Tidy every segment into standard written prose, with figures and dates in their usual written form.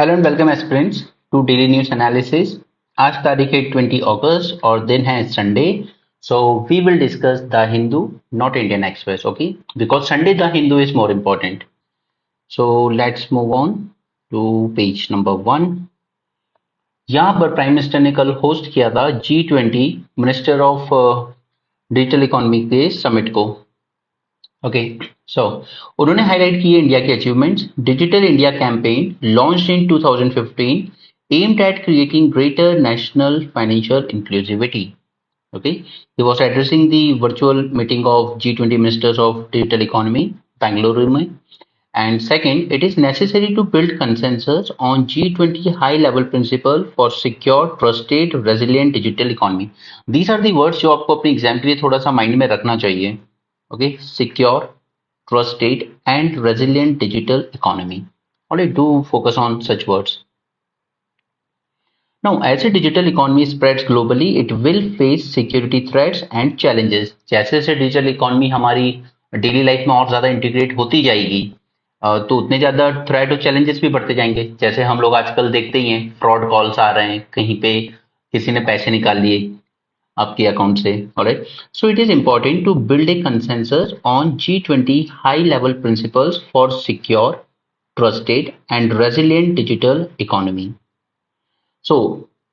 Hello and welcome aspirants to daily news analysis. आज तारीख है 20 अगस्त और दिन है Sunday. So we will discuss The Hindu, not Indian Express, okay, because Sunday The Hindu is more important. So let's move on to page number 1। यहाँ पर prime minister ने कल होस्ट किया था G20 minister of digital economy के summit को। Okay, सो उन्होंने highlight किए इंडिया के achievements. Digital India campaign launched in 2015 aimed at creating greater national financial inclusivity. Okay, he was addressing the virtual meeting of G20 ministers of digital economy, Bangalore में. And second, it is necessary to build consensus on G20 high-level principle for secure, trusted, resilient digital economy. These are the words जो आपको अपने exam के लिए थोड़ा सा mind में रखना चाहिए. Okay, secure, trusted, and resilient digital economy. Alright, do focus on such words. Now, as a digital economy spreads globally, it will face security threats and challenges. जैसे जैसे डिजिटल इकोनॉमी हमारी डेली लाइफ में और ज्यादा integrate होती जाएगी, तो उतने ज्यादा थ्रेट और चैलेंजेस भी बढ़ते जाएंगे। जैसे हम लोग आजकल देखते ही हैं, फ्रॉड कॉल्स आ रहे हैं, कहीं पे किसी ने पैसे निकाल लिए आपके अकाउंट से। Alright, so it is important to build a consensus on G20 high level principles for secure, trusted and resilient digital economy. So,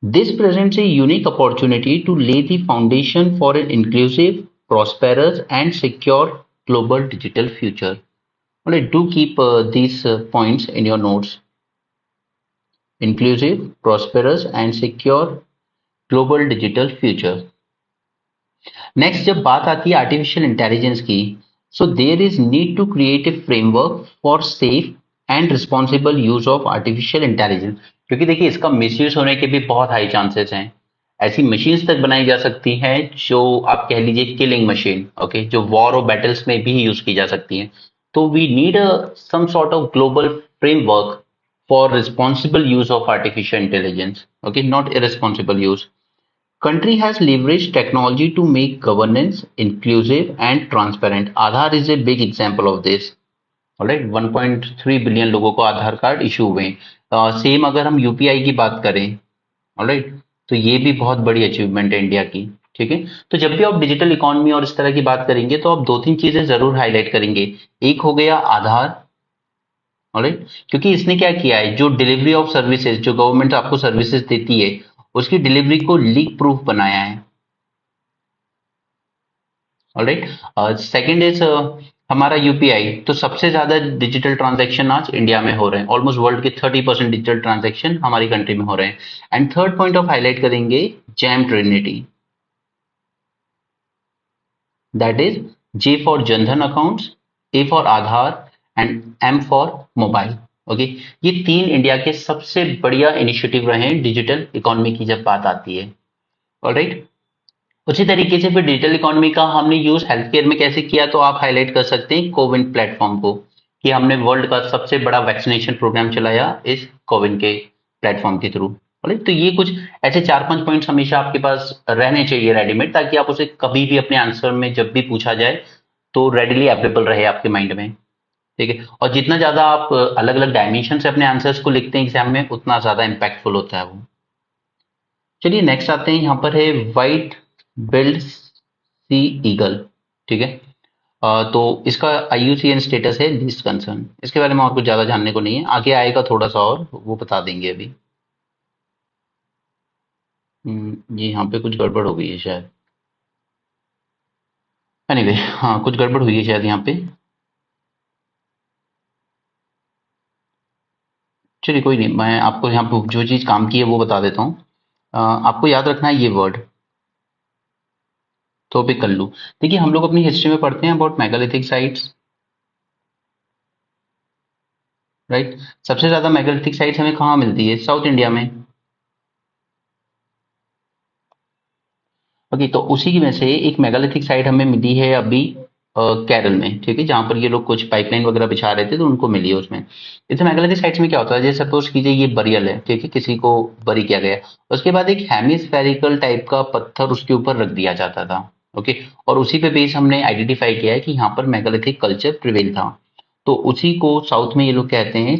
this presents a unique opportunity to lay the foundation for an inclusive, prosperous, and secure global digital future. Alright, do keep these points in your notes. Inclusive, prosperous, and secure global digital future. Next, जब बात आती है artificial intelligence की, so there is need to create a framework for safe and responsible use of artificial intelligence. क्योंकि देखिए इसका misuse होने के भी बहुत हाई चांसेस हैं। ऐसी मशीन्स तक बनाई जा सकती हैं जो आप कह लीजिए किलिंग मशीन, ओके, जो वॉर और बैटल्स में भी यूज की जा सकती हैं। तो we need some sort of global framework for responsible use of artificial intelligence, okay, not irresponsible use. Country has leveraged technology to make governance inclusive and transparent. Aadhaar is a big example of this. Alright, 1.3 billion लोगों को आधार card issue हुए. Same अगर हम UPI की बात करें, alright, तो ये भी बहुत बड़ी अचीवमेंट है इंडिया की. ठीक है, तो जब भी आप डिजिटल इकोनॉमी और इस तरह की बात करेंगे तो आप दो तीन चीजें जरूर हाईलाइट करेंगे. एक हो गया आधार, ऑलराइट, क्योंकि इसने क्या किया है, जो डिलीवरी ऑफ सर्विसेज, जो गवर्नमेंट आपको सर्विसेज देती है, उसकी डिलीवरी को लीक प्रूफ बनाया है. ऑलराइट, सेकंड इज हमारा यूपीआई. तो सबसे ज्यादा डिजिटल ट्रांजैक्शन आज इंडिया में हो रहे हैं. ऑलमोस्ट वर्ल्ड के 30% डिजिटल ट्रांजैक्शन हमारी कंट्री में हो रहे हैं. And third point of highlight करेंगे JAM trinity, that is J for Jan Dhan accounts, A for Aadhaar and M for mobile. Okay, ये तीन इंडिया के सबसे बढ़िया इनिशिएटिव रहे हैं डिजिटल इकोनॉमी की जब बात आती है. ऑलराइट, उसी तरीके से फिर डिजिटल इकोनॉमी का हमने यूज हेल्थ केयर में कैसे किया, तो आप हाईलाइट कर सकते हैं कोविन प्लेटफॉर्म को, कि हमने वर्ल्ड का सबसे बड़ा वैक्सीनेशन प्रोग्राम चलाया इस कोविन के प्लेटफॉर्म के थ्रू. तो ये कुछ ऐसे 4-5 पॉइंट्स हमेशा आपके पास रहने चाहिए रेडीमेड, ताकि आप उसे कभी भी अपने आंसर में जब भी पूछा जाए तो रेडिली अवेलेबल रहे आपके माइंड में. ठीक है, और जितना ज्यादा आप अलग अलग डायमेंशन से अपने आंसर्स को लिखते हैं एग्जाम में, उतना ज्यादा इम्पैक्टफुल होता है वो. चलिए नेक्स्ट आते हैं, यहाँ पर है व्हाइट बिल्ड सी ईगल. ठीक है, तो इसका IUCN स्टेटस है लीस्ट कंसर्न. इसके बारे में और कुछ ज्यादा जानने को नहीं है, आगे आएगा थोड़ा सा और वो बता देंगे अभी. ये यहाँ पे कुछ गड़बड़ हो गई है शायद. एनीवे, हाँ कुछ गड़बड़ हुई है शायद यहाँ पे. चलिए कोई नहीं, मैं आपको यहाँ पे जो चीज काम की है वो बता देता हूँ. आपको याद रखना है ये वर्ड, तो भी कर लूँ. देखिए हम लोग अपनी हिस्ट्री में पढ़ते हैं अबाउट मेगालिथिक साइट्स, राइट. सबसे ज्यादा मेगालिथिक साइट्स हमें कहाँ मिलती है, साउथ इंडिया में. ओके, तो उसी की में से एक मेगालिथिक साइट हमें मिली है अभी केरल में. ठीक है, जहां पर ये लोग कुछ पाइपलाइन वगैरह बिछा रहे थे तो उनको मिली है उसमें. इस मेगालिथिक साइट्स में क्या होता है, जैसे सपोज कीजिए ये बरियल है, ठीक है, किसी को बरी किया गया, उसके बाद एक हेमिस्फेरिकल टाइप का पत्थर उसके ऊपर रख दिया जाता था. ओके, और उसी पे बेस हमने आइडेंटिफाई किया है कि यहाँ पर मेगालिथिक कल्चर प्रिवेल था. तो उसी को साउथ में ये लोग कहते हैं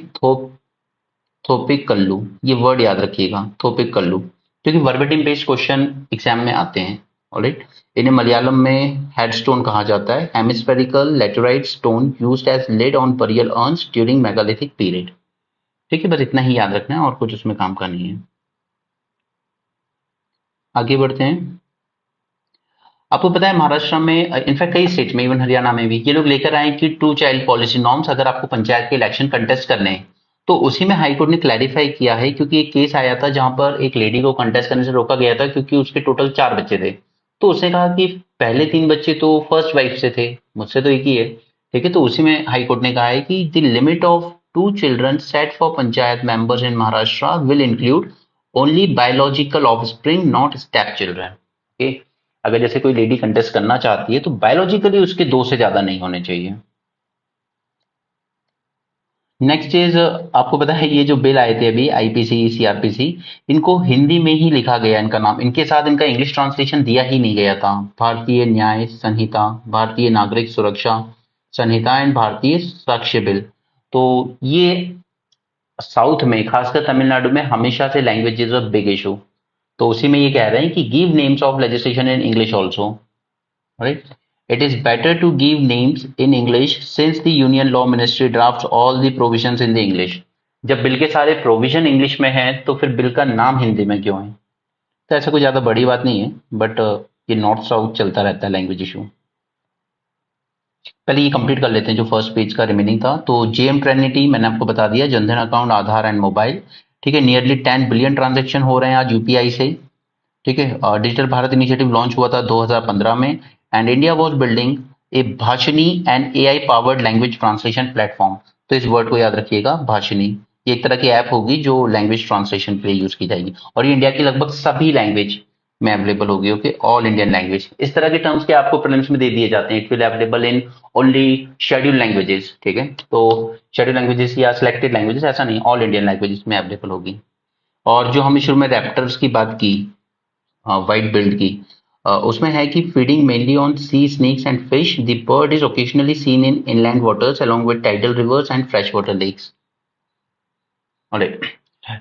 थोपिक कल्लू, ये वर्ड याद रखिएगा, थोपिक कल्लू, क्योंकि वर्बेटिम बेस्ड क्वेश्चन एग्जाम में आते हैं। ऑलराइट, इन्हें मलयालम में हेडस्टोन कहा जाता है, hemispherical laterite stone used as lid on burial urns during megalithic period. ठीक है, बस इतना ही याद रखना है और कुछ उसमें काम का नहीं है। आगे बढ़ते हैं। आपको पता है महाराष्ट्र में, इनफैक्ट कई स्टेट में, इवन हरियाणा में भी, ये लोग लेकर आए कि 2 चाइल्ड पॉलिसी नॉर्म्स अगर आपको पंचायत के इलेक्शन कंटेस्ट करने हैं तो उसी में हाईकोर्ट ने क्लैरिफाई किया है, क्योंकि एक केस आया था जहां पर एक लेडी को कंटेस्ट करने से रोका गया था क्योंकि उसके टोटल 4 बच्चे थे। तो उसने कहा कि पहले 3 बच्चे तो फर्स्ट वाइफ से थे, मुझसे तो एक ही है। ठीक है, तो उसी में हाईकोर्ट ने कहा है कि the limit of 2 children set for panchayat members in Maharashtra will include only biological offspring not step children. Okay, अगर जैसे कोई लेडी कंटेस्ट करना चाहती है तो बायोलॉजिकली उसके 2 से ज्यादा नहीं होने चाहिए। नेक्स्ट इज, आपको पता है ये जो बिल आए थे अभी, आईपीसी सीआरपीसी, इनको हिंदी में ही लिखा गया, इनका नाम, इनके साथ इनका इंग्लिश ट्रांसलेशन दिया ही नहीं गया था। भारतीय न्याय संहिता, भारतीय नागरिक सुरक्षा संहिता एंड भारतीय साक्ष्य बिल। तो ये साउथ में, खासकर तमिलनाडु में, हमेशा से language is a big issue. तो उसी में ये कह रहे हैं कि give names of legislation in English also. Right? It is better to give names in English since the Union Law Ministry drafts all the provisions in the English. जब bill के सारे प्रोविजन इंग्लिश में हैं तो फिर bill का नाम हिंदी में क्यों है? तो ऐसा कोई ज्यादा बड़ी बात नहीं है, बट ये नॉर्थ साउथ चलता रहता है लैंग्वेज इशू। पहले ये कंप्लीट कर लेते हैं जो फर्स्ट पेज का रिमेनिंग था। तो जेएम ट्रिनिटी मैंने आपको बता दिया, Jan Dhan account, Aadhaar and mobile. ठीक है, नियरली 10 बिलियन ट्रांजेक्शन हो रहे हैं आज यूपीआई से। ठीक है, डिजिटल भारत इनिशिएटिव लॉन्च हुआ था 2015 में, and India was building A Bhashini and AI powered language translation platform. तो इस वर्ड को याद रखिएगा, भाषिनी। ये एक तरह की ऐप होगी जो लैंग्वेज ट्रांसलेशन के लिए यूज की जाएगी, और ये इंडिया की लगभग सभी लैंग्वेज में अवेलेबल होगी। ओके, ऑल इंडियन लैंग्वेज, इस तरह के टर्म्स के आपको प्रीलिम्स में दे दिए जाते हैं। It will available in only schedule languages. ठीक है, तो शेड्यूल लैंग्वेजेस या सिलेक्टेड लैंग्वेजेस, ऐसा नहीं, ऑल इंडियन लैंग्वेजेस में अवेलेबल होगी। और जो हमने शुरू में रैप्टर्स की बात की, वाइट बिल्ड की, उसमें है कि feeding mainly on sea snakes and fish, the bird is occasionally seen in inland waters along with tidal rivers and fresh water lakes.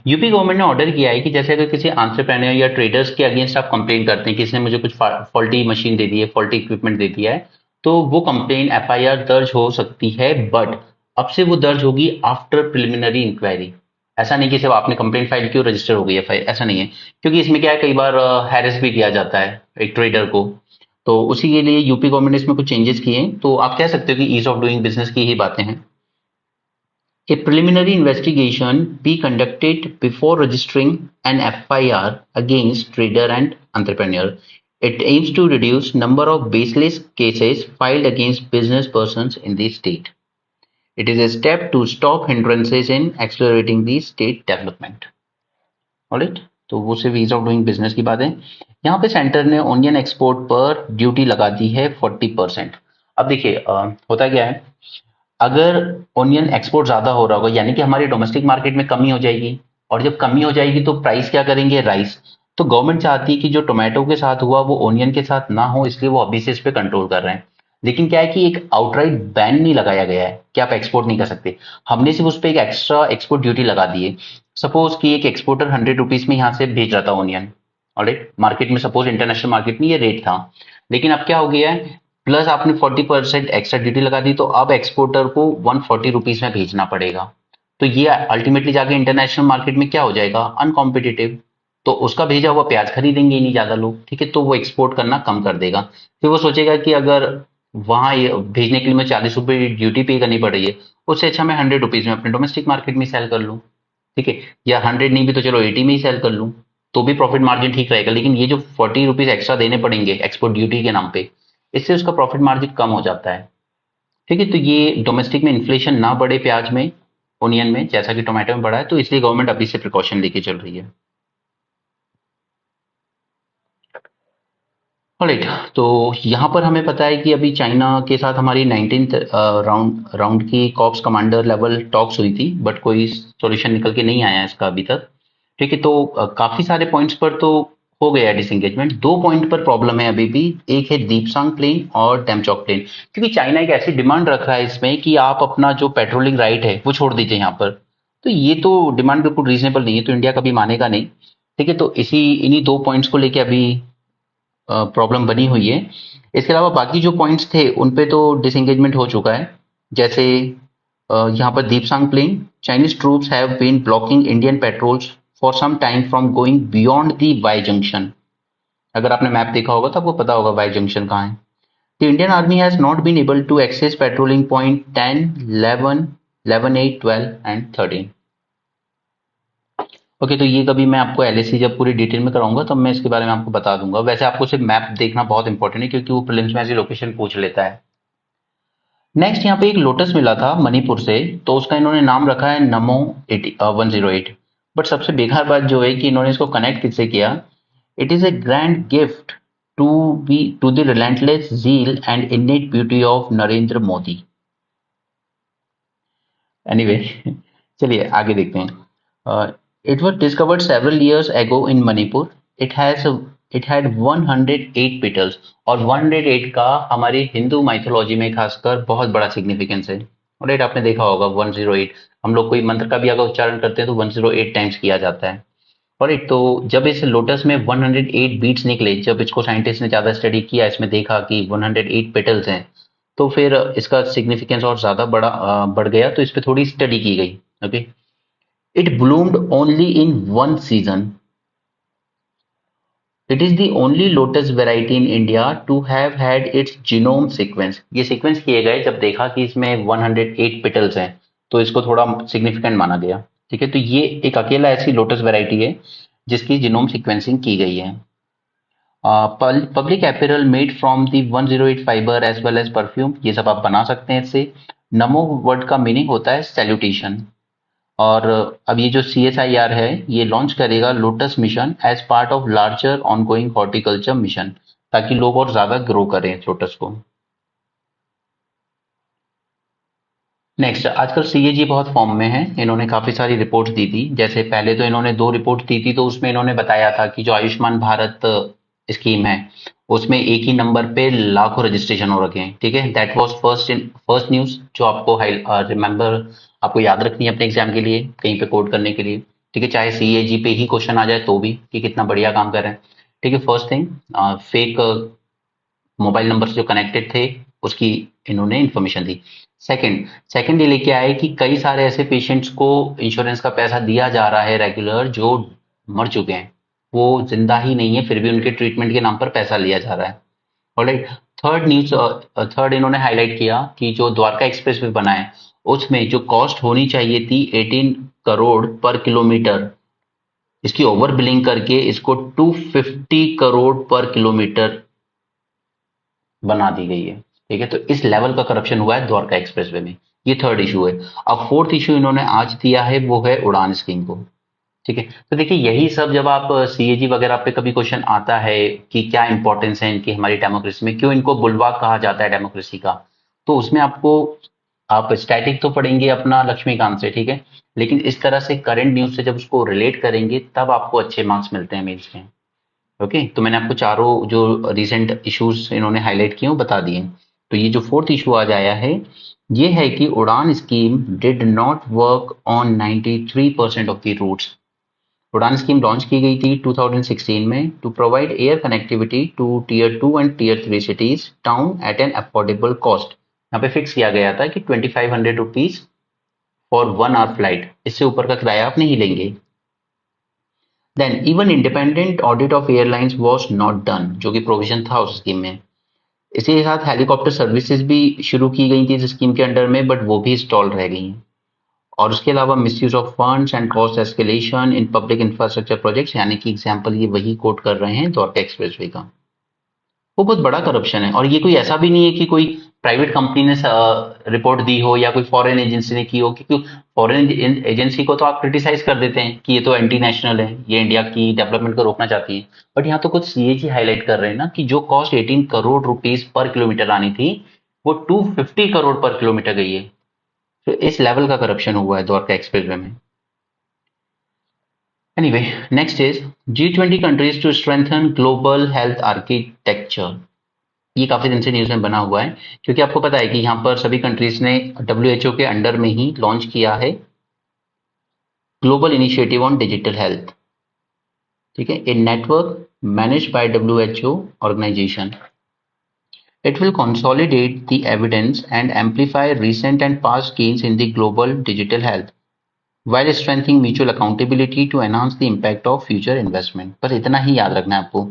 UP government ने ऑर्डर किया है कि जैसे अगर किसी एंटरप्रेन्योर या ट्रेडर्स के अगेंस्ट आप कंप्लेन करते हैं, किसी ने मुझे कुछ फॉल्टी मशीन दे दी है, फॉल्टी इक्विपमेंट दे दिया है, तो वो कंप्लेन एफआईआर दर्ज हो सकती है, बट अब से वो दर्ज होगी आफ्टर प्रिलिमिनरी इंक्वायरी। ऐसा नहीं कि सिर्फ आपने कंप्लेंट फाइल की और रजिस्टर हो गई एफआईआर, ऐसा नहीं है, क्योंकि इसमें क्या है, कई बार हैरेस भी किया जाता है एक ट्रेडर को। तो उसी के लिए यूपी गवर्नमेंट ने इसमें कुछ चेंजेस किए हैं। तो आप कह सकते हो कि ईज ऑफ डूइंग बिजनेस की ही बातें हैं। A preliminary investigation be conducted before registering an FIR against trader and entrepreneur. It aims to reduce number of baseless cases filed against business persons in the state. It is a step to stop hindrances in accelerating the state development. Alright, तो वो सिर्फ ease of doing business की बात है। यहाँ पे centre ने onion export पर ड्यूटी लगा दी है 40%। अब देखिए, होता क्या है, अगर ओनियन एक्सपोर्ट ज्यादा हो रहा होगा यानी कि हमारी डोमेस्टिक मार्केट में कमी हो जाएगी, और जब कमी हो जाएगी तो प्राइस क्या करेंगे, राइस। तो गवर्नमेंट चाहती है कि जो टोमेटो के साथ हुआ वो ओनियन के साथ ना हो, इसलिए वो अभी से इस पे कंट्रोल कर रहे हैं। लेकिन क्या है कि एक आउटराइट बैन नहीं लगाया गया है कि आप एक्सपोर्ट नहीं कर सकते, हमने सिर्फ उस पर एक एक्स्ट्रा एक्सपोर्ट ड्यूटी लगा दी है। सपोज कि एक एक्सपोर्टर 100 रुपीज में यहाँ से भेज रहा था ओनियन, ऑलराइट, मार्केट में, सपोज इंटरनेशनल मार्केट में ये रेट था, लेकिन अब क्या हो गया है, प्लस आपने 40% एक्स्ट्रा ड्यूटी लगा दी, तो अब एक्सपोर्टर को 140 रुपीज में भेजना पड़ेगा। तो ये अल्टीमेटली जाके इंटरनेशनल मार्केट में क्या हो जाएगा, अनकॉम्पिटिटिव। तो उसका भेजा हुआ प्याज खरीदेंगे ही नहीं ज्यादा लोग। ठीक है, तो वो एक्सपोर्ट करना कम कर देगा। फिर वो सोचेगा कि अगर वहां भेजने के लिए मैं 40 रुपए ड्यूटी पे करनी पड़ रही है, उससे अच्छा मैं 100 रुपीज में अपने डोमेस्टिक मार्केट में सेल कर लूँ। ठीक है, या 100 नहीं भी तो चलो 80 में ही सेल कर लूँ, तो भी प्रॉफिट मार्जिन ठीक रहेगा। लेकिन ये जो 40 रुपीज एक्स्ट्रा देने पड़ेंगे एक्सपोर्ट ड्यूटी के नाम पे, इससे उसका प्रॉफिट मार्जिन कम हो जाता है। ठीक है, तो ये डोमेस्टिक में इन्फ्लेशन ना बढ़े प्याज में, ओनियन में, जैसा कि टोमेटो में बढ़ा है, तो इसलिए गवर्नमेंट अभी से प्रिकॉशन लेके चल रही है। ऑलराइट, तो यहाँ पर हमें पता है कि अभी चाइना के साथ हमारी 19th राउंड की कॉप्स कमांडर लेवल टॉक्स हुई थी, बट कोई सॉल्यूशन निकल के नहीं आया इसका अभी तक। ठीक है, तो काफी सारे पॉइंट्स पर तो हो गया डिसंगेजमेंट। 2 पॉइंट पर प्रॉब्लम है अभी भी, एक है दीपसांग प्लेन और डेमचौक प्लेन, क्योंकि चाइना एक ऐसी डिमांड रख रहा है इसमें कि आप अपना जो पेट्रोलिंग राइट है वो छोड़ दीजिए यहाँ पर। तो ये तो डिमांड बिल्कुल रीजनेबल नहीं है, तो इंडिया कभी मानेगा नहीं। ठीक है, तो इन्हीं 2 पॉइंट्स को लेके अभी प्रॉब्लम बनी हुई है। इसके अलावा बाकी जो पॉइंट्स थे उन पे तो डिसएंगेजमेंट हो चुका है। जैसे यहाँ पर Depsang plain, Chinese troops have been blocking Indian patrols for some time from going beyond the Y junction. अगर आपने मैप देखा होगा तो आपको पता होगा वाई जंक्शन कहाँ है। The Indian Army has not been able to access patrolling point 10, 11, 11, 8, 12 and 13. Okay, तो ये कभी मैं आपको एलएसी जब पूरी डिटेल में कराऊंगा तब मैं इसके बारे में आपको बता दूंगा। वैसे आपको सिर्फ मैप देखना बहुत इंपॉर्टेंट है क्योंकि वो प्रीलिम्स में ऐसी लोकेशन पूछ लेता है। नेक्स्ट यहाँ पे एक लोटस मिला था मणिपुर से, तो उसका इन्होंने नाम रखा है नमो 108। बट सबसे बेकार बात जो है कि इन्होंने इसको कनेक्ट किससे किया। It is a grand gift to be to the relentless zeal and innate beauty of Narendra Modi. Anyway चलिए आगे देखते हैं। It was discovered several years ago in Manipur. It has it had 108 petals, और 108 का हमारी हिंदू माइथोलॉजी में खासकर बहुत बड़ा सिग्निफिकेंस है। राइट, आपने देखा होगा 108, हम लोग कोई मंत्र का भी अगर उच्चारण करते हैं तो 108 टाइम्स किया जाता है। राइट, तो जब इस लोटस में 108 बीट्स निकले, जब इसको साइंटिस्ट ने ज्यादा स्टडी किया, इसमें देखा कि 108 पेटल्स हैं, तो फिर इसका सिग्निफिकेंस और ज्यादा बढ़ गया, तो इस पे थोड़ी स्टडी की गई। Okay, it bloomed only in one season. It is the only lotus variety in India to have had its genome sequence. ये सीक्वेंस किए गए जब देखा कि इसमें 108 पेटल्स हैं, तो इसको थोड़ा सिग्निफिकेंट माना गया। ठीक है, तो ये एक अकेला ऐसी लोटस वेराइटी है जिसकी जीनोम सीक्वेंसिंग की गई है। Public apparel made from the 108 fibre as well as perfume, ये सब आप बना सकते हैं इससे। नमो वर्ड का मीनिंग होता है सैल्यूटेशन। और अब ये जो CSIR है ये लॉन्च करेगा lotus mission as part of larger ongoing horticulture mission, ताकि लोग और ज्यादा ग्रो करें लोटस को। नेक्स्ट, आजकल CAG बहुत फॉर्म में है। इन्होंने काफी सारी रिपोर्ट दी थी। जैसे पहले तो इन्होंने 2 रिपोर्ट दी थी, तो उसमें इन्होंने बताया था कि जो आयुष्मान भारत स्कीम है उसमें एक ही नंबर पे लाखों रजिस्ट्रेशन हो रखे हैं। ठीक है, दैट वाज फर्स्ट न्यूज जो आपको रिमेंबर, आपको याद रखनी है अपने एग्जाम के लिए, कहीं पे कोड करने के लिए। ठीक है, चाहे CAG पे ही क्वेश्चन आ जाए तो भी, कि कितना बढ़िया काम कर रहे हैं। ठीक है, first thing, fake mobile number से जो कनेक्टेड थे उसकी इन्होंने इन्फॉर्मेशन दी। सेकंड सेकंड ये लेके आए कि कई सारे ऐसे पेशेंट्स को इंश्योरेंस का पैसा दिया जा रहा है रेगुलर, जो मर चुके हैं, वो जिंदा ही नहीं है, फिर भी उनके ट्रीटमेंट के नाम पर पैसा लिया जा रहा है। ऑलराइट, थर्ड इन्होंने हाईलाइट किया कि जो द्वारका एक्सप्रेस वे बना है उसमें जो कॉस्ट होनी चाहिए थी 18 करोड़ पर किलोमीटर, इसकी ओवर बिलिंग करके इसको 250 करोड़ पर किलोमीटर बना दी गई है। ठीक है, तो इस लेवल का करप्शन हुआ है द्वारका एक्सप्रेसवे में। ये थर्ड इशू है। अब फोर्थ इशू इन्होंने आज दिया है, वो है उड़ान स्कीम को। ठीक है, तो देखिए यही सब जब आप CAG वगैरह पे कभी क्वेश्चन आता है कि क्या इंपॉर्टेंस है इनकी हमारी डेमोक्रेसी में, क्यों इनको बुलवाग कहा जाता है डेमोक्रेसी का, तो उसमें आपको, आप स्टैटिक तो पढ़ेंगे अपना लक्ष्मीकांत से, ठीक है, लेकिन इस तरह से करंट न्यूज से जब उसको रिलेट करेंगे तब आपको अच्छे मार्क्स मिलते हैं मेंस में। ओके, तो मैंने आपको चारों जो रिसेंट इश्यूज इन्होंने हाईलाइट किए वो बता दिए। तो ये जो फोर्थ इशू आज आया है ये है कि Udan scheme did not work on 93% of the routes. Udan scheme launch की गई थी 2016 में to provide air connectivity to tier 2 and tier 3 cities town at an affordable cost. यहाँ पे फिक्स किया गया था कि 2500 रुपीज फॉर 1 आवर फ्लाइट, इससे ऊपर का किराया आप नहीं लेंगे। Then even independent audit of airlines was not done, जो कि प्रोविजन था उस स्कीम में। इसी के साथ हेलीकॉप्टर सर्विसेज भी शुरू की गई थी इस स्कीम के अंडर में, बट वो भी स्टॉल रह गई हैं। और उसके अलावा misuse of funds and cost escalation in public infrastructure projects, यानी कि एग्जांपल ये वही कोट कर रहे हैं द्वारका एक्सप्रेसवे का। वो बहुत बड़ा करप्शन है, और ये कोई ऐसा भी नहीं है कि कोई प्राइवेट कंपनी ने रिपोर्ट दी हो या कोई फॉरेन एजेंसी ने की हो, क्योंकि फॉरेन एजेंसी को तो आप क्रिटिसाइज कर देते हैं कि ये तो एंटी नेशनल है, ये इंडिया की डेवलपमेंट को रोकना चाहती है। बट यहाँ तो कुछ CAG हाईलाइट कर रहे हैं ना कि जो cost 18 crore rupees per kilometre आनी थी वो 250 करोड़ पर किलोमीटर गई है। तो इस लेवल का करप्शन हुआ है द्वारका एक्सप्रेसवे में। Anyway, next is G20 countries to strengthen global health architecture. ये काफी दिन से न्यूज में बना हुआ है, क्योंकि आपको पता है कि यहाँ पर सभी कंट्रीज ने WHO के अंडर में ही लॉन्च किया है global initiative on digital health, ठीक है, a network managed by WHO organisation. It will consolidate the evidence and amplify recent and past gains in the global digital health, while strengthening mutual accountability to enhance the impact of future investment. बस इतना ही याद रखना है आपको.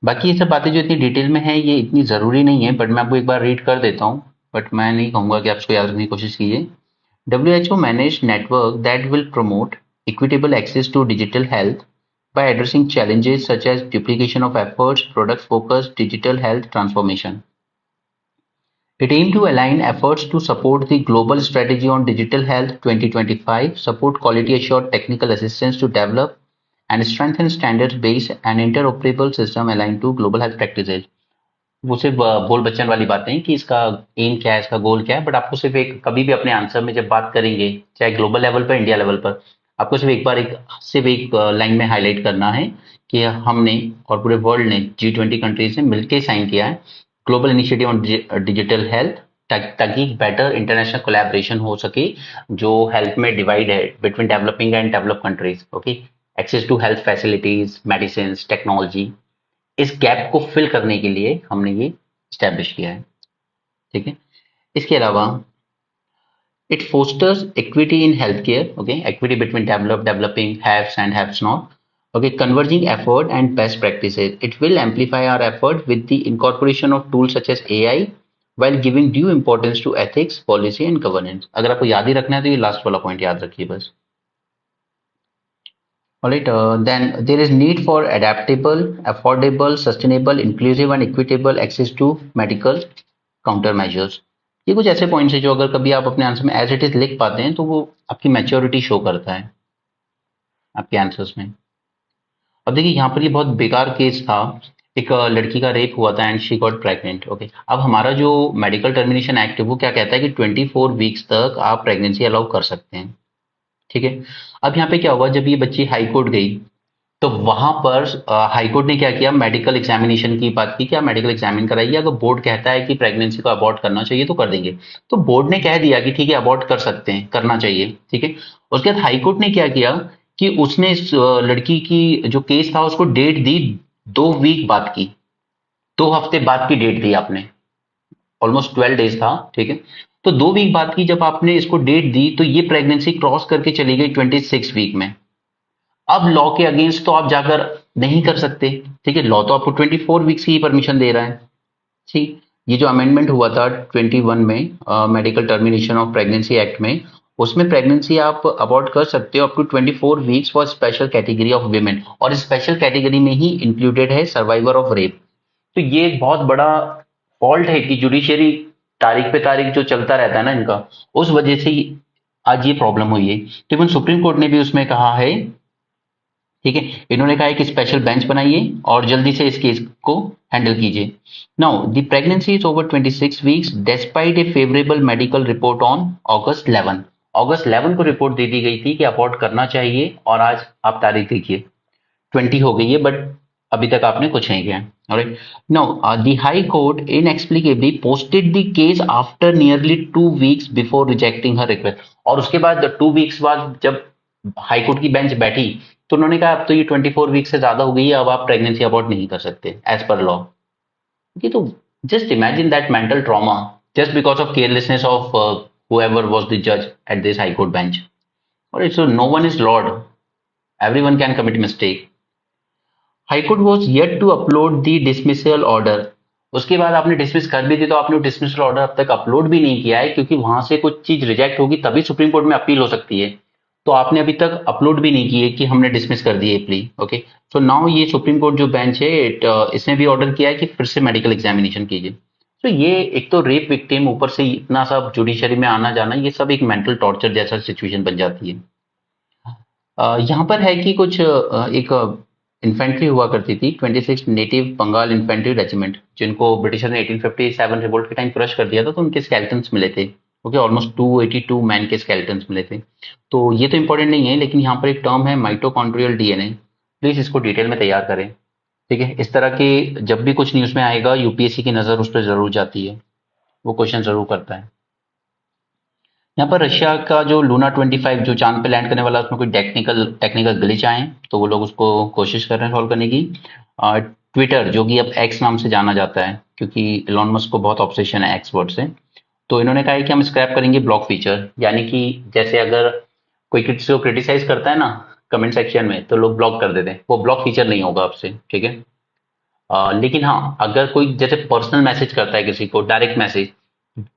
बाकी ये सब बातें जो इतनी डिटेल में है ये इतनी ज़रूरी नहीं है, बट मैं आपको एक बार रीड कर देता हूँ, बट मैं नहीं कहूँगा कि आप इसको याद रखने की कोशिश कीजिए. WHO managed network that will promote equitable access to digital health by addressing challenges such as duplication of efforts, product-focused digital health transformation. It aimed to align efforts to support the Global Strategy on Digital Health 2025, support quality-assured technical assistance to develop and strengthen standards-based and interoperable system aligned to global health practices. वो सिर्फ बोल बच्चन वाली बातें हैं कि इसका M क्या है, इसका गोल क्या है, बट आपको सिर्फ एक कभी भी अपने आंसर में जब बात करेंगे, चाहे ग्लोबल लेवल पर, इंडिया लेवल पर, आपको सिर्फ एक लाइन में हाईलाइट करना है कि हमने और पूरे वर्ल्ड ने G20 कंट्रीज ने मिलकर साइन किया है global initiative on digital health, ताकि बेटर इंटरनेशनल कोलैबोरेशन हो सके जो हेल्थ में डिवाइड है between developing and develop countries. Okay, access to health facilities, medicine, technology, इस गैप को फिल करने के लिए हमने ये स्टैब्लिश किया है. ठीक है, इसके अलावा it fosters equity in health care. Okay, equity between developing, haves and haves not. Okay, converging effort and best practices. It will amplify our effort with the incorporation of tools such as AI while giving due importance to ethics, policy and governance. अगर आपको याद ही रखना है तो ये last वाला point याद रखिए बस. Alright, then there is need for adaptable, affordable, sustainable, inclusive and equitable access to medical countermeasures. ये कुछ ऐसे पॉइंट्स हैं जो अगर कभी आप अपने आंसर में एज इट इज लिख पाते हैं तो वो आपकी मैच्योरिटी शो करता है आपके आंसर्स में. अब देखिए यहाँ पर ये बहुत बेकार केस था. एक लड़की का रेप हुआ था and she got pregnant. Okay, अब हमारा जो मेडिकल टर्मिनेशन एक्ट है वो क्या कहता है कि 24 वीक्स तक आप प्रेगनेंसी अलाउ कर सकते हैं. ठीक है, अब यहाँ पे क्या हुआ, जब ये बच्ची हाई कोर्ट गई तो वहां पर हाई कोर्ट ने क्या किया, मेडिकल एग्जामिनेशन की बात की, क्या मेडिकल एग्जामिन कराइए, अगर बोर्ड कहता है कि प्रेगनेंसी को अबॉर्ट करना चाहिए तो कर देंगे. तो बोर्ड ने कह दिया कि ठीक है अबॉर्ट कर सकते हैं, करना चाहिए. ठीक है, उसके बाद हाई कोर्ट ने क्या किया कि उसने इस लड़की की जो केस था उसको डेट दी 2 वीक बाद की, 2 हफ्ते बाद की डेट दी आपने, ऑलमोस्ट 12 डेज था. ठीक है, तो 2 वीक बाद की जब आपने इसको डेट दी तो ये प्रेगनेंसी क्रॉस करके चली गई 26 वीक में. अब लॉ के अगेंस्ट तो आप जाकर नहीं कर सकते. ठीक है, लॉ तो आपको 24 वीक्स की परमिशन दे रहा है. ठीक, ये जो अमेंडमेंट हुआ था 21 में medical termination of pregnancy act में, उसमें प्रेगनेंसी आप अबॉर्ट कर सकते हो up to 24 weeks for special category of women, और स्पेशल कैटेगरी में ही इंक्लूडेड है सर्वाइवर ऑफ रेप. तो ये एक बहुत बड़ा फॉल्ट है कि जुडिशियरी तारीख पे तारीख जो चलता रहता है ना इनका, उस वजह से आज ये प्रॉब्लम हुई है. तो इवन सुप्रीम कोर्ट ने भी उसमें कहा है, ठीक है, इन्होंने कहा है कि स्पेशल बेंच बनाइए और जल्दी से इस केस को हैंडल कीजिए. Now the pregnancy is over 26 weeks despite A favourable medical report on August 11. August 11 को रिपोर्ट दे दी गई थी कि अबॉर्ट करना चाहिए, और आज आप तारीख देखिए 20 हो गई है, बट अभी तक आपने कुछ नहीं किया. Alright, now the high court inexplicably posted the case after nearly 2 weeks before rejecting her request. और उसके बाद 2 वीक्स बाद जब हाई कोर्ट की बेंच बैठी तो उन्होंने कहा अब तो ये 24 वीक से ज्यादा हो गई है, अब आप प्रेगनेंसी अबॉर्ट नहीं कर सकते एज पर लॉ. ये तो just imagine that mental trauma just because of carelessness of whoever was the judge at this high court bench. Alright, so no one is Lord. Everyone can commit mistake. High court was yet to upload the dismissal order. उसके बाद आपने dismiss कर भी दी तो आपने dismissal order अब तक upload भी नहीं किया है, क्योंकि वहां से कुछ चीज रिजेक्ट होगी तभी सुप्रीम कोर्ट में अपील हो सकती है. तो आपने अभी तक अपलोड भी नहीं किए कि हमने डिसमिस कर दिए प्ली. ओके, सो नाउ ये सुप्रीम कोर्ट जो बेंच है इसने भी ऑर्डर किया है कि फिर से मेडिकल एग्जामिनेशन कीजिए. तो ये एक तो रेप विक्टिम, ऊपर से इतना सब जुडिशरी में आना जाना, ये सब एक मेंटल टॉर्चर जैसा सिचुएशन बन जाती है. यहाँ पर है कि कुछ एक इन्फेंट्री हुआ करती थी 26 नेटिव बंगाल इन्फेंट्री रेजिमेंट, जिनको ब्रिटिशर ने 1857 रिवोल्ट के टाइम क्रश कर दिया था, तो उनके स्केलेटन्स मिले थे. ओके, ऑलमोस्ट 282 मैन के स्केलेटन्स मिले थे. तो ये तो इंपॉर्टेंट नहीं है, लेकिन यहाँ पर एक टर्म है माइटोकॉन्ड्रियल डीएनए. प्लीज इसको डिटेल में तैयार करें. ठीक है, इस तरह के जब भी कुछ न्यूज में आएगा यूपीएससी की नजर उस पर जरूर जाती है, वो क्वेश्चन जरूर करता है. यहाँ पर रशिया का जो लूना 25 जो चांद पे लैंड करने वाला, उसमें कोई टेक्निकल टेक्निकल ग्लिच आए तो वो लोग उसको कोशिश कर रहे हैं सॉल्व करने की। ट्विटर जो कि अब एक्स नाम से जाना जाता है, क्योंकि इलॉन मस्क को बहुत ऑब्सेशन है एक्स वर्ड से, तो इन्होंने कहा है कि हम स्क्रैप करेंगे ब्लॉक फीचर। यानी कि जैसे अगर कोई किसी को क्रिटिसाइज करता है ना कमेंट सेक्शन में, तो लोग ब्लॉक कर देते हैं, वो ब्लॉक फीचर नहीं होगा आपसे, ठीक है। लेकिन हाँ, अगर कोई जैसे पर्सनल मैसेज करता है किसी को, डायरेक्ट मैसेज,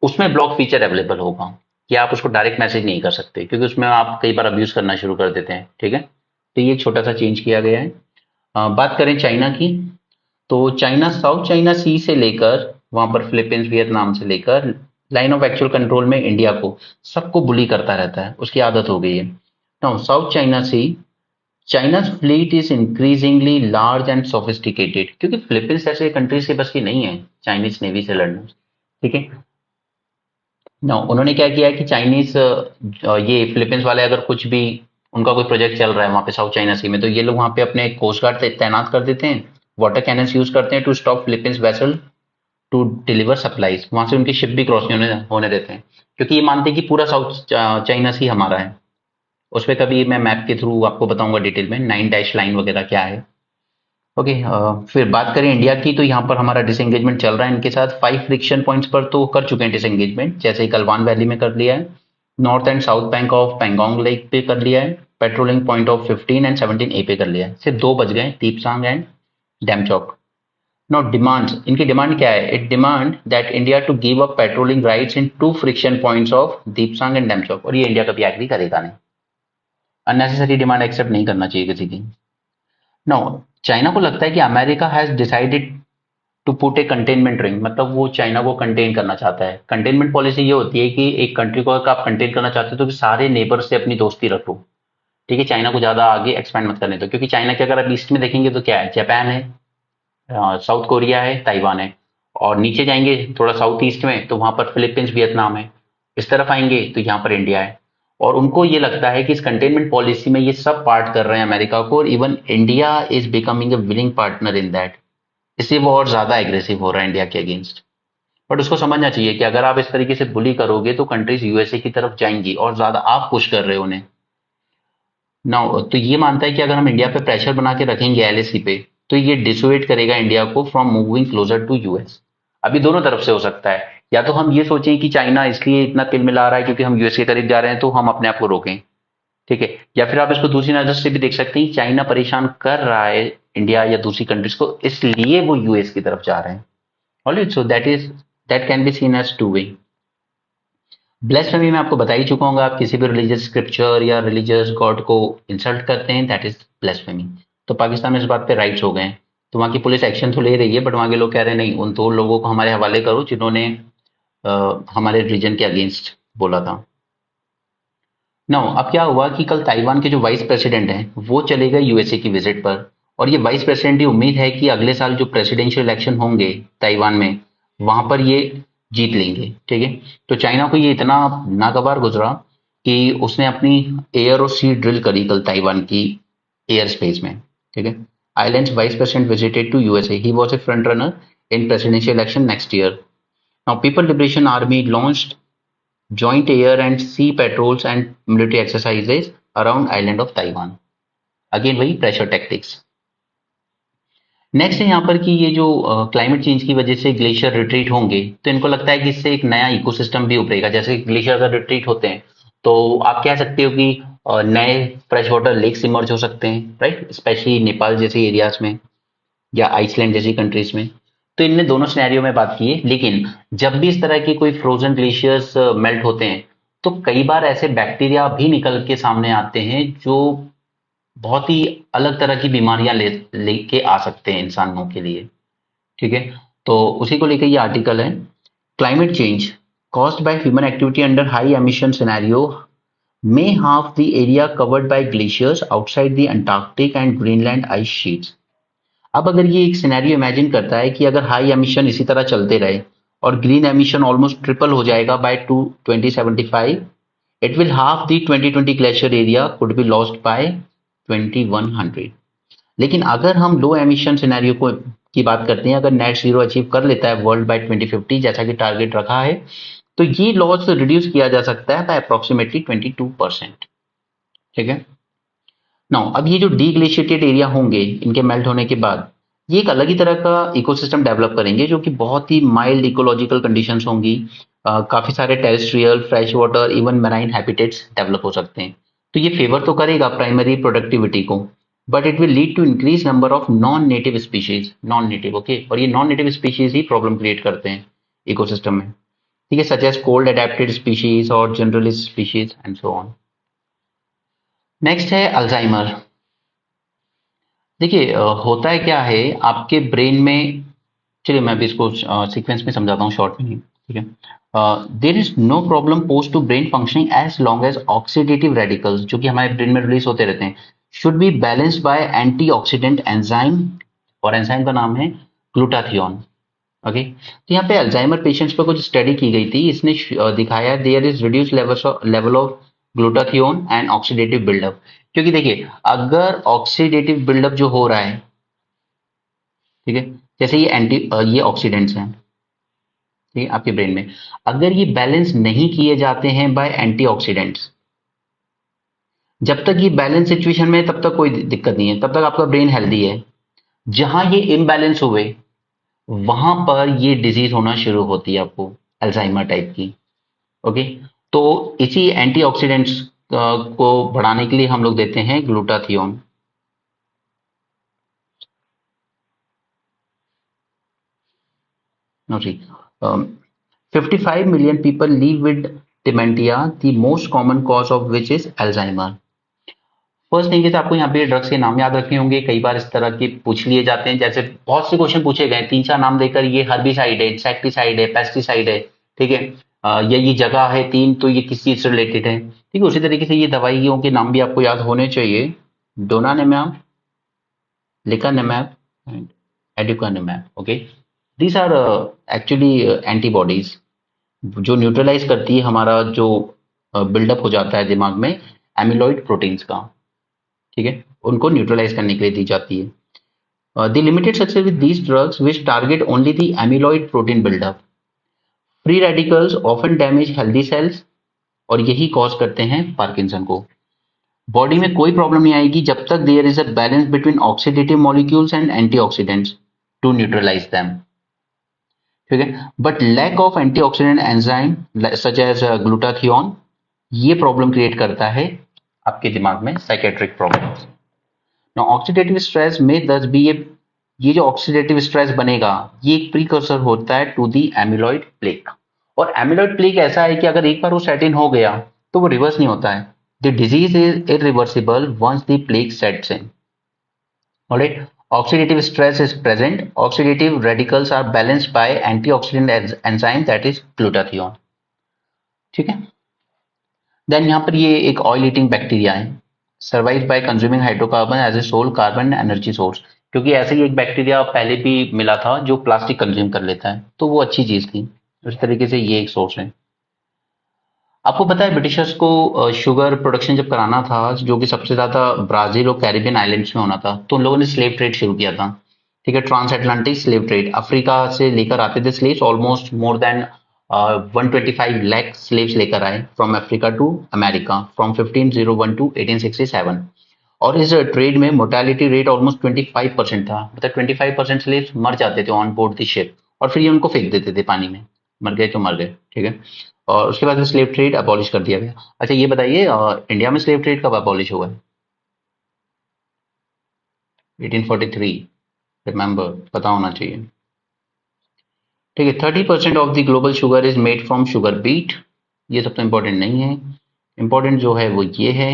उसमें ब्लॉक फीचर अवेलेबल होगा कि आप उसको डायरेक्ट मैसेज नहीं कर सकते, क्योंकि उसमें आप कई बार अब्यूज करना शुरू कर देते हैं, ठीक है। तो ये एक छोटा सा चेंज किया गया है। बात करें चाइना की, तो चाइना साउथ चाइना सी से लेकर वहां पर फिलीपींस वियतनाम से लेकर लाइन ऑफ एक्चुअल कंट्रोल में इंडिया को सबको बुली करता रहता है, उसकी आदत हो गई है। Now south China sea, China's fleet is increasingly large and sophisticated, क्योंकि फिलीपींस ऐसे कंट्री से बस की नहीं है चाइनीज नेवी से लड़ना, ठीक है ना। उन्होंने क्या किया है कि चाइनीज ये फिलीपींस वाले अगर कुछ भी उनका कोई प्रोजेक्ट चल रहा है वहां पे साउथ चाइना सी में, तो ये लोग वहां पे अपने कोस्ट गार्ड तैनात कर देते हैं, वाटर कैनन्स यूज करते हैं to stop Philippines vessel to deliver supplies, वहां से उनकी शिप भी क्रॉस नहीं होने देते हैं, क्योंकि ये मानते हैं कि पूरा साउथ चाइना सी हमारा है। उस पर कभी मैं मैप के थ्रू आपको बताऊंगा डिटेल में 9 डैश लाइन वगैरह क्या है। ओके, फिर बात करें इंडिया की, तो यहाँ पर हमारा डिसएंगेजमेंट चल रहा है इनके साथ। 5 फ्रिक्शन पॉइंट्स पर तो कर चुके हैं डिसएंगेजमेंट, जैसे गलवान वैली में कर लिया है, north and south bank of Pangong lake पे कर लिया है, patrolling point of 15 and 17 A पे कर लिया है। सिर्फ 2 बच गए, Depsang and Demchok. Now demands, इनकी डिमांड क्या है? It demand that India to give up patrolling rights in 2 friction points of Depsang and Demchok, और ये इंडिया कभी एग्री करेगा नहीं, अननेसेसरी डिमांड एक्सेप्ट नहीं करना चाहिए किसी की। नो, चाइना को लगता है कि America has decided to put a containment ring, मतलब वो चाइना को कंटेन करना चाहता है। कंटेनमेंट पॉलिसी ये होती है कि एक कंट्री को अगर आप कंटेन करना चाहते हो तो फिर सारे नेबर से अपनी दोस्ती रखो, ठीक है, चाइना को ज्यादा आगे एक्सपैंड मत करने दो, क्योंकि चाइना के अगर आप ईस्ट में देखेंगे तो क्या है, जापान है, साउथ कोरिया है, ताइवान है, और नीचे जाएंगे थोड़ा साउथ ईस्ट में तो वहां पर फिलीपींस वियतनाम है, इस तरफ आएंगे तो यहाँ पर इंडिया है। और उनको ये लगता है कि इस कंटेनमेंट पॉलिसी में ये सब पार्ट कर रहे हैं अमेरिका को, और even India is becoming a willing partner in that, इसलिए वो और ज्यादा एग्रेसिव हो रहा है इंडिया के अगेंस्ट। बट उसको समझना चाहिए कि अगर आप इस तरीके से बुली करोगे तो कंट्रीज यूएसए की तरफ जाएंगी, और ज्यादा आप पुश कर रहे हो उन्हें। नाउ तो ये मानता है कि अगर हम इंडिया पे प्रेशर बना के रखेंगे एलएसी पे, तो ये डिसोएट करेगा इंडिया को from moving closer to US. अभी दोनों तरफ से हो सकता है, या तो हम ये सोचें कि चाइना इसलिए इतना तिल मिला रहा है क्योंकि हम यूएस के करीब जा रहे हैं तो हम अपने आप को रोकें, ठीक है। या फिर आप इसको दूसरी नजर से भी देख सकते हैं, चाइना परेशान कर रहा है इंडिया या दूसरी कंट्रीज को, इसलिए वो यूएस की तरफ जा रहे हैं। Alright, so that can be seen as two way. Blasphemy मैं आपको बता ही चुका हूँ, आप किसी भी रिलीजियस स्क्रिप्चर या रिलीजियस गॉड को इंसल्ट करते हैं, दैट इज ब्लेस्फेमी। तो पाकिस्तान में इस बात पे राइट्स हो गए हैं, तो वहाँ की पुलिस एक्शन तो ले रही है, बट वहाँ के लोग कह रहे हैं नहीं, उन 2 लोगों को हमारे हवाले करो जिन्होंने हमारे रीजन के अगेंस्ट बोला था। नो, अब क्या हुआ कि कल ताइवान के जो वाइस प्रेसिडेंट हैं वो चले गए यूएसए की विजिट पर, और ये वाइस प्रेसिडेंट की उम्मीद है कि अगले साल जो प्रेसिडेंशियल इलेक्शन होंगे ताइवान में, वहां पर ये जीत लेंगे, ठीक है। तो चाइना को ये इतना नागवार गुजरा कि उसने अपनी एयर और सी ड्रिल करी कल ताइवान की एयर स्पेस में, ठीक है। Islands vice president visited to USA, he was a front runner in presidential election next year. Now people liberation army launched joint air and sea patrols and military exercises around island of Taiwan. Again वही pressure tactics. Next है यहाँ पर कि ये जो climate change की वजह से ग्लेशियर रिट्रीट होंगे, तो इनको लगता है कि इससे एक नया इकोसिस्टम भी उभरेगा। जैसे ग्लेशियर अगर रिट्रीट होते हैं तो आप कह सकते हो कि नए फ्रेश वाटर लेक्स इमर्ज हो सकते हैं, राइट, स्पेशली नेपाल जैसे एरियाज में या आइसलैंड जैसी कंट्रीज में। तो इनने दोनों सिनेरियो में बात की है, लेकिन जब भी इस तरह की कोई फ्रोजन ग्लेशियर्स मेल्ट होते हैं तो कई बार ऐसे बैक्टीरिया भी निकल के सामने आते हैं जो बहुत ही अलग तरह की बीमारियां लेके आ सकते हैं इंसानों के लिए, ठीक है। तो उसी को लेकर ये आर्टिकल है, climate change caused by human activity under high emission scenario may halve the area covered by glaciers outside the Antarctic and Greenland ice sheets। अब अगर ये एक सिनेरियो इमेजिन करता है कि अगर हाई एमिशन इसी तरह चलते रहे और ग्रीन एमिशन ऑलमोस्ट ट्रिपल हो जाएगा by 2075, it will half the 2020 glacier area could be lost by 2100। लेकिन अगर हम लो एमिशन सिनेरियो को की बात करते हैं, अगर नेट जीरो अचीव कर लेता है वर्ल्ड बाय 2050 जैसा कि टारगेट रखा है, तो ये लॉस रिड्यूस किया जा सकता है बाय अप्रोक्सीमेटली 22%। ठीक है। नाउ अब ये जो डीग्लेशिएटेड एरिया होंगे इनके मेल्ट होने के बाद, ये एक अलग ही तरह का इकोसिस्टम डेवलप करेंगे जो कि बहुत ही माइल्ड इकोलॉजिकल कंडीशंस होंगी। काफी सारे terrestrial, fresh water, even marine habitats develop हो सकते हैं। तो ये फेवर तो करेगा प्राइमरी प्रोडक्टिविटी को, but it will lead to increase number of non native species, non native, okay, और ये नॉन नेटिव स्पीशीज ही प्रॉब्लम क्रिएट करते हैं इकोसिस्टम में। ठीक है, such as cold adapted species और generalist species and so on. Next है अल्जाइमर। देखिए होता है क्या है आपके ब्रेन में, चलिए मैं भी इसको सीक्वेंस में समझाता हूँ शॉर्ट में ही। ठीक है। There is no problem post to brain functioning as long as oxidative radicals जो कि हमारे ब्रेन में रिलीज होते रहते हैं should be balanced by antioxidant enzyme, और एंजाइम का नाम है ग्लूटाथियोन। ओके, तो यहाँ पे अल्जाइमर पेशेंट्स पर कुछ स्टडी की गई थी, इसने दिखाया there is reduce level of glutathione and oxidative buildup. क्योंकि देखिए अगर ऑक्सीडेटिव बिल्डअप जो हो रहा है, ठीक है, जैसे ये ऑक्सीडेंट्स हैं, ठीक है, आपके ब्रेन में अगर ये बैलेंस नहीं किए जाते हैं बाय एंटीऑक्सीडेंट्स, जब तक ये बैलेंस सिचुएशन में है तब तक कोई दिक्कत नहीं है, तब तक आपका ब्रेन हेल्दी है। जहां ये इम्बैलेंस हुए वहां पर ये डिजीज होना शुरू होती है आपको, अल्जाइमर टाइप की। ओके, तो इसी एंटीऑक्सीडेंट्स को बढ़ाने के लिए हम लोग देते हैं glutathione. No ji, 55 million people live with dementia, the most common cause of which is Alzheimer. First thing is आपको यहाँ पे ड्रग्स के नाम याद रखने होंगे, कई बार इस तरह के पूछ लिए जाते हैं, जैसे बहुत से क्वेश्चन पूछे गए, तीन चार नाम देकर ये हर्बिसाइड है, इंसेक्टिसाइड है, पेस्टिसाइड है, ठीक है, या ये जगह है तीन तो ये किस चीज से रिलेटेड है। ठीक है, उसी तरीके से ये दवाइयों के नाम भी आपको याद होने चाहिए, donanemab, lecanemab and aducanumab. Okay, these are actually antibodies जो न्यूट्रलाइज करती है हमारा जो बिल्डअप हो जाता है दिमाग में एमिलॉइड प्रोटीन्स का। ठीक है, उनको न्यूट्रलाइज करने के लिए दी जाती है। The limited success with these drugs which target only the amyloid protein buildup. Free radicals often damage healthy cells और यही कॉज करते हैं पार्किंसन को। बॉडी में कोई प्रॉब्लम नहीं आएगी जब तक there is a balance between oxidative molecules and antioxidants to neutralize them. ठीक है, but lack of antioxidant enzyme such as glutathione ये प्रॉब्लम क्रिएट करता है आपके दिमाग में psychiatric problems. Now oxidative stress में दस भी ये जो ऑक्सीडेटिव स्ट्रेस बनेगा ये एक प्रीकर्सर होता है टू दी एमिलॉइड प्लेक। और एमिलॉइड प्लेक ऐसा है कि अगर एक बार वो सेट इन हो गया तो वो रिवर्स नहीं होता है। The disease is irreversible once the plaque sets in. Alright, oxidative stress is present, oxidative radicals are balanced by antioxidant enzyme that is glutathione। ठीक है, देन यहाँ पर ये एक ऑयल ईटिंग बैक्टीरिया है, survive by consuming hydrocarbon as a sole carbon energy source. क्योंकि ऐसे ही एक बैक्टीरिया पहले भी मिला था जो प्लास्टिक कंज्यूम कर लेता है, तो वो अच्छी चीज थी। उस तरीके से ये एक सोर्स है। आपको पता है ब्रिटिशर्स को शुगर प्रोडक्शन जब कराना था जो कि सबसे ज्यादा ब्राजील और कैरिबियन आइलैंड्स में होना था, तो उन लोगों ने स्लेव ट्रेड शुरू किया था। ठीक है, trans Atlantic slave trade, Africa से लेकर आते थे slaves, almost more than 125 lakh slaves लेकर आए from Africa to America from 1501 to 1867। और इस ट्रेड में मोर्टेलिटी रेट ऑलमोस्ट 25% था, मतलब 25% स्लेव्स मर जाते थे ऑन बोर्ड द शिप, और फिर ये उनको फेंक देते थे पानी में, मर गए तो मर गए। ठीक है, और उसके बाद स्लेव ट्रेड अबॉलिश कर दिया गया। अच्छा ये बताइए इंडिया में स्लेव ट्रेड कब अबॉलिश हुआ है? 1843, रिमेंबर, पता होना चाहिए। ठीक है, 30% of the global sugar is made from sugar beet. ये सब तो इंपॉर्टेंट नहीं है, इंपॉर्टेंट जो है वो ये है,